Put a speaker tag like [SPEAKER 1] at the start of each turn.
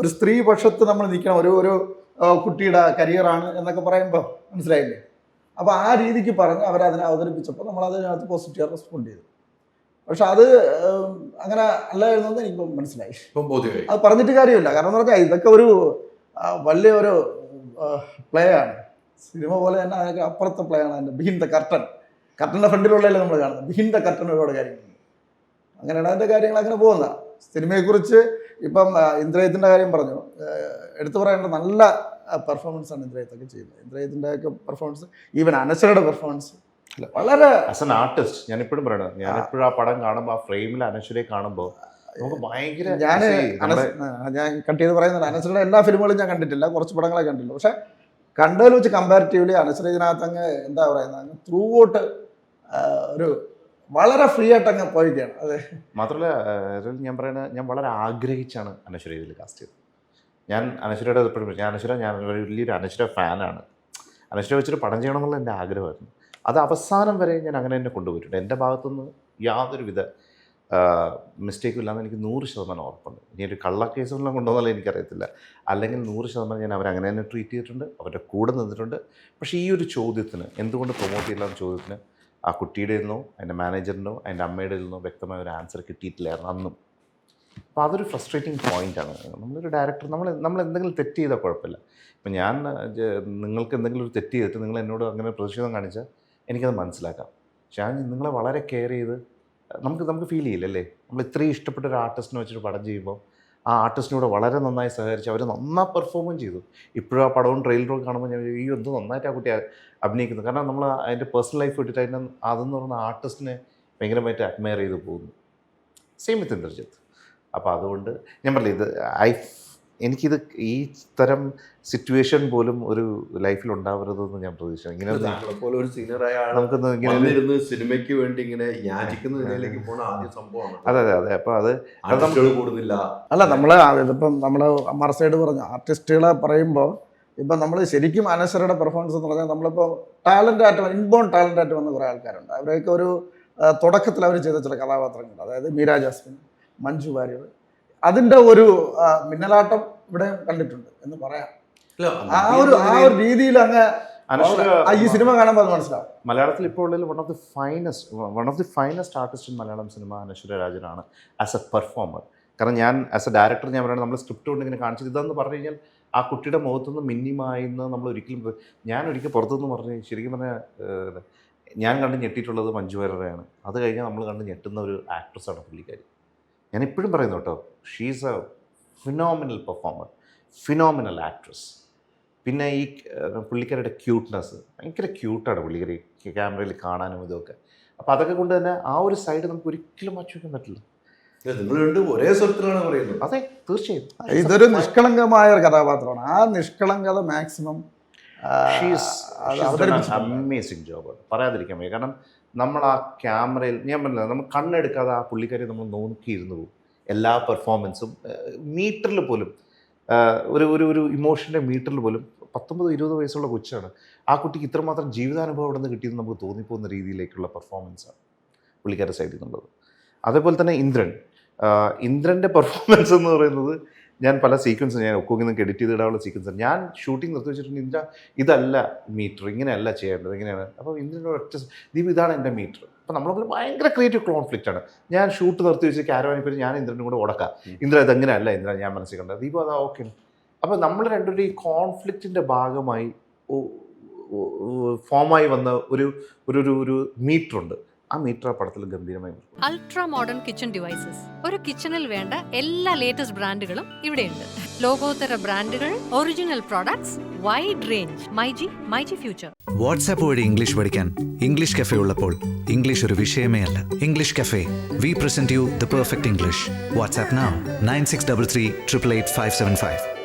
[SPEAKER 1] ഒരു സ്ത്രീ പക്ഷത്ത് നമ്മൾ നിൽക്കണം, ഒരു കുട്ടിയുടെ കരിയറാണ് എന്നൊക്കെ പറയുമ്പോൾ മനസ്സിലായില്ലേ. അപ്പോൾ ആ രീതിക്ക് പറഞ്ഞ് അവരതിനെ അവതരിപ്പിച്ചപ്പോൾ നമ്മൾ അതിനകത്ത് പോസിറ്റീവ് റെസ്പോണ്ട് ചെയ്തു. പക്ഷെ അത് അങ്ങനെ അല്ലായിരുന്നു എന്ന് എനിക്ക് മനസ്സിലായി. അത് പറഞ്ഞിട്ട് കാര്യമില്ല. കാരണം എന്ന് പറഞ്ഞാൽ ഇതൊക്കെ ഒരു വലിയൊരു പ്ലേ ആണ്. സിനിമ പോലെ തന്നെ അതിനൊക്കെ അപ്പുറത്തെ പ്ലേ ആണ്. അതിൻ്റെ ബിഹിൻ ദ കർട്ടൻ്റെ ഫ്രണ്ടിലുള്ളതല്ലേ നമ്മൾ കാണുന്നത്. ബിഹിൻ ദ കർട്ടൻ ഒരുപാട് കാര്യങ്ങളുണ്ട്. അങ്ങനെയാണ് അതിൻ്റെ കാര്യങ്ങൾ അങ്ങനെ പോകുന്നത്. സിനിമയെക്കുറിച്ച് ഇപ്പം ഇന്ദ്രജിത്തിൻ്റെ കാര്യം പറഞ്ഞു, എടുത്തു പറയേണ്ട നല്ല പെർഫോമൻസ് ആണ് ഇന്ദ്രജിത്തൊക്കെ ചെയ്യുന്നത്. ഇന്ദ്രജിത്തിൻ്റെ ഒക്കെ പെർഫോമൻസ്, ഈവൻ അനശ്വരയുടെ പെർഫോമൻസ് വളരെ
[SPEAKER 2] ആസ് എൻ ആർട്ടിസ്റ്റ് ഞാനിപ്പോഴും പറയണത്, ഞാനിപ്പോഴും ആ പടം കാണുമ്പോൾ ആ ഫ്രെയിമിൽ അനശ്വരയെ കാണുമ്പോൾ നമുക്ക് ഭയങ്കര,
[SPEAKER 1] ഞാൻ കട്ട് ചെയ്ത് പറയുന്നത് അനശ്വരയുടെ എല്ലാ ഫിലിമുകളും ഞാൻ കണ്ടിട്ടില്ല, കുറച്ച് പടങ്ങളെ കണ്ടില്ല. പക്ഷെ കണ്ടതിൽ വെച്ച് കമ്പാരിറ്റീവ്ലി അനശ്വര ഇതിനകത്ത് അങ്ങ് എന്താ പറയുന്നത്, അങ്ങ് ത്രൂ ഔട്ട് ഒരു വളരെ ഫ്രീ ആയിട്ട് അങ്ങ് പോയിക്കുകയാണ്. അതെ,
[SPEAKER 2] മാത്രമല്ല ഞാൻ പറയുന്നത്, ഞാൻ വളരെ ആഗ്രഹിച്ചാണ് അനശ്വര ഇതിൽ കാസ്റ്റ് ചെയ്തത്. ഞാൻ അനശ്വരയുടെ എപ്പോഴും ഞാൻ വലിയൊരു അനശ്വര ഫാനാണ്. അനശ്വര വെച്ചൊരു പടം ചെയ്യണമെന്നുള്ള എൻ്റെ ആഗ്രഹമായിരുന്നു. അത് അവസാനം വരെ ഞാൻ അങ്ങനെ തന്നെ കൊണ്ടുപോയിട്ടുണ്ട്. എൻ്റെ ഭാഗത്തുനിന്ന് യാതൊരുവിധ മിസ്റ്റേക്കും ഇല്ലാന്ന് എനിക്ക് 100% ഉറപ്പുണ്ട്. ഇനി ഒരു കള്ളക്കേസെല്ലാം കൊണ്ടുവന്നാലും എനിക്കറിയത്തില്ല, അല്ലെങ്കിൽ 100% ഞാൻ അവരങ്ങനെ തന്നെ ട്രീറ്റ് ചെയ്തിട്ടുണ്ട്, അവരുടെ കൂടെ നിന്നിട്ടുണ്ട്. പക്ഷേ ഈ ഒരു ചോദ്യത്തിന് എന്തുകൊണ്ട് പ്രൊമോട്ട് ചെയ്യില്ല എന്ന ചോദ്യത്തിന് ആ കുട്ടിയുടെ നിന്നോ എൻ്റെ മാനേജറിനോ എൻ്റെ അമ്മയുടെ നിന്നോ വ്യക്തമായ ഒരു ആൻസർ കിട്ടിയിട്ടില്ലായിരുന്നു അന്നും. അപ്പോൾ അതൊരു ഫ്രസ്ട്രേറ്റിംഗ് പോയിൻ്റാണ്. നമ്മളൊരു ഡയറക്ടർ, നമ്മൾ എന്തെങ്കിലും തെറ്റ് ചെയ്താൽ കുഴപ്പമില്ല. ഇപ്പം ഞാൻ നിങ്ങൾക്ക് എന്തെങ്കിലും ഒരു തെറ്റ് ചെയ്തിട്ട് നിങ്ങൾ എന്നോട് അങ്ങനെ പ്രതിഷേധം കാണിച്ചാൽ എനിക്കത് മനസ്സിലാക്കാം. പക്ഷേ ഞാൻ നിങ്ങളെ വളരെ കെയർ ചെയ്ത് നമുക്ക് ഫീൽ ചെയ്യില്ലല്ലേ, നമ്മൾ ഇത്രയും ഇഷ്ടപ്പെട്ട ഒരു ആർട്ടിസ്റ്റിനെ വെച്ചൊരു പടം ചെയ്യുമ്പോൾ ആ ആർട്ടിസ്റ്റിനോട് വളരെ നന്നായി സഹകരിച്ച് അവർ നന്നായി പെർഫോമും ചെയ്തു. ഇപ്പോഴും ആ പടവും ട്രെയിലറും കാണുമ്പോൾ ഞാൻ ഈ എന്ത് നന്നായിട്ട് ആ കുട്ടി അഭിനയിക്കുന്നു. കാരണം നമ്മൾ അതിൻ്റെ പേഴ്സണൽ ലൈഫ് വിട്ടിട്ട് അതിൻ്റെ അതെന്ന് പറയുന്ന ആർട്ടിസ്റ്റിനെ ഭയങ്കരമായിട്ട് അഡ്മയർ ചെയ്ത് പോകുന്നു. സെയിം വിത്ത് ഇന്ദ്രജിത്ത്. അപ്പോൾ അതുകൊണ്ട് ഞാൻ പറഞ്ഞില്ല, എനിക്കിത് ഈ തരം സിറ്റുവേഷൻ പോലും ഒരു ലൈഫിൽ ഉണ്ടാവരുതെന്ന് ഞാൻ പ്രതീക്ഷിച്ചു. ഇങ്ങനെ
[SPEAKER 3] പോലെ ഒരു സീനിയറായ നമുക്കൊന്ന് ഇങ്ങനെ സിനിമയ്ക്ക് വേണ്ടി ഇങ്ങനെ യാചിക്കുന്ന നിലയിലേക്ക് പോണ ആദ്യ സംഭവമാണ്.
[SPEAKER 2] അതെ. അപ്പോൾ അത്
[SPEAKER 3] കൂടുന്നില്ല.
[SPEAKER 1] അല്ല, ഇതിപ്പം നമ്മൾ മറസൈഡ് പറഞ്ഞു ആർട്ടിസ്റ്റുകളെ പറയുമ്പോൾ ഇപ്പം നമ്മൾ ശരിക്കും അനശ്വരയുടെ പെർഫോമൻസ് എന്ന് പറഞ്ഞാൽ നമ്മളിപ്പോൾ ഇൻബോൺ ടാലൻ്റായിട്ട് വന്ന കുറേ ആൾക്കാരുണ്ട്. അവരെയൊക്കെ ഒരു തുടക്കത്തിൽ അവർ ചെയ്ത ചില കഥാപാത്രങ്ങളുണ്ട്. അതായത് മീര ജാസ്മിൻ, മഞ്ജു വാര്യർ, അതിൻ്റെ ഒരു മിന്നലാട്ടം ഇവിടെ കണ്ടിട്ടുണ്ട് എന്ന് പറയാം. ആ ഒരു രീതിയിൽ അങ്ങ് ഈ സിനിമ കാണുമ്പോൾ അത് മനസ്സിലാവും.
[SPEAKER 2] മലയാളത്തിൽ ഇപ്പോൾ ഉള്ളതിൽ one of the finest artist in Malayalam cinema Anaswara രാജനാണ് ആസ് എ പെർഫോമർ. കാരണം ഞാൻ ആസ് എ ഡയറക്ടർ ഞാൻ പറയുന്നത്, നമ്മൾ സ്ക്രിപ്റ്റ് കൊണ്ട് ഇങ്ങനെ കാണിച്ചത് ഇതെന്ന് പറഞ്ഞു കഴിഞ്ഞാൽ ആ കുട്ടിയുടെ മുഖത്തുനിന്ന് മിന്നിമായിന്ന് നമ്മൾ ഒരിക്കൽ പുറത്തുനിന്ന് പറഞ്ഞ് ശരിക്കും പറഞ്ഞാൽ ഞാൻ കണ്ട് ഞെട്ടിയിട്ടുള്ളത് മഞ്ജു വാര്യരെയാണ്. അത് കഴിഞ്ഞാൽ നമ്മൾ കണ്ട് ഞെട്ടുന്ന ഒരു ആക്ട്രസ്സാണ് പുള്ളിക്കാരി. ഞാൻ ഇപ്പോഴും പറയുന്നു കേട്ടോ, she's A phenomenal performer, phenomenal actress. പിന്നെ ഈ പുള്ളിക്കാരുടെ ക്യൂട്ട്നെസ്, ഭയങ്കര ക്യൂട്ടാണ് പുള്ളിക്കാരി ക്യാമറയിൽ കാണാനും ഇതൊക്കെ. അപ്പോൾ അതൊക്കെ കൊണ്ട് തന്നെ ആ ഒരു സൈഡ് നമുക്ക് ഒരിക്കലും മാറ്റി വയ്ക്കാൻ പറ്റില്ല.
[SPEAKER 3] നിങ്ങൾ രണ്ടും ഒരേ സ്വരത്തിലാണ് പറയുന്നത്.
[SPEAKER 2] അതെ, തീർച്ചയായും
[SPEAKER 1] ഇതൊരു നിഷ്കളങ്കമായ ഒരു കഥാപാത്രമാണ്. ആ നിഷ്കളങ്കത മാക്സിമം
[SPEAKER 2] അമേസിങ് ജോബാണ്, പറയാതിരിക്കാൻ വയ്യ. കാരണം നമ്മൾ ആ ക്യാമറയിൽ ഞാൻ പറഞ്ഞില്ല, നമ്മൾ കണ്ണെടുക്കാതെ ആ പുള്ളിക്കാരി നമ്മൾ നോക്കിയിരുന്നു പോകും. എല്ലാ പെർഫോമൻസും മീറ്ററിൽ പോലും ഒരു ഇമോഷൻ്റെ മീറ്ററിൽ പോലും 19-20 വയസ്സുള്ള കൊച്ചാണ്. ആ കുട്ടിക്ക് ഇത്രമാത്രം ജീവിതാനുഭവം അവിടെ നിന്ന് കിട്ടിയെന്ന് നമുക്ക് തോന്നിപ്പോകുന്ന രീതിയിലേക്കുള്ള പെർഫോമൻസാണ് പുള്ളിക്കാരുടെ സൈഡിൽ നിന്നുള്ളത്. അതേപോലെ തന്നെ ഇന്ദ്രൻ്റെ പെർഫോമൻസ് എന്ന് പറയുന്നത്, ഞാൻ പല സീക്വൻസ് ഞാൻ ഒക്കൊക്കെ നിങ്ങൾക്ക് എഡിറ്റ് ചെയ്തിടാനുള്ള സീക്വൻസ് ഞാൻ ഷൂട്ടിംഗ് നിർത്തി വെച്ചിട്ടുണ്ട്. ഇന്ദ്ര ഇതല്ല മീറ്റർ, ഇങ്ങനെയല്ല ചെയ്യേണ്ടത്, ഇങ്ങനെയാണ്. അപ്പോൾ ഇന്ദ്രനോട് ഒറ്റ ദീപ് ഇതാണ് എൻ്റെ മീറ്റർ. അപ്പോൾ നമ്മളെ ഭയങ്കര ക്രിയേറ്റീവ് കോൺഫ്ലിക്റ്റാണ്. ഞാൻ ഷൂട്ട് നിർത്തി വെച്ച് ക്യാരവാനിൽ പോയി ഞാൻ ഇന്ദ്രനും കൂടെ ഉടക്കാം. ഇന്ദ്ര ഇതെങ്ങനെയല്ല ഇന്ദ്ര ഞാൻ മനസ്സിൽ കണ്ടത്, ദീപ് അതാ ഓക്കെ. അപ്പോൾ നമ്മൾ രണ്ടുപേരും ഈ കോൺഫ്ലിക്റ്റിൻ്റെ ഭാഗമായി ഫോമായി വന്ന ഒരു മീറ്ററുണ്ട്. ആ മീറ്റർ പടത്തിൽ ഗംഭീരമായി.
[SPEAKER 4] അൾട്രാ മോഡേൺ കിച്ചൺ ഡിവൈസസ്, ഒരു കിച്ചണിൽ വേണ്ട എല്ലാ ലേറ്റസ്റ്റ് ബ്രാൻഡുകളും ഇവിടെയുണ്ട്. ലോകോത്തര ബ്രാൻഡുകൾ, original products, wide range. MyG future.
[SPEAKER 5] WhatsApp വഴി ഇംഗ്ലീഷ് പഠിക്കാൻ ഇംഗ്ലീഷ് കഫേ ഉള്ളപ്പോൾ ഇംഗ്ലീഷ് ഒരു വിഷയമേ അല്ല. English cafe, we present you the perfect English. WhatsApp now 9633 888 575.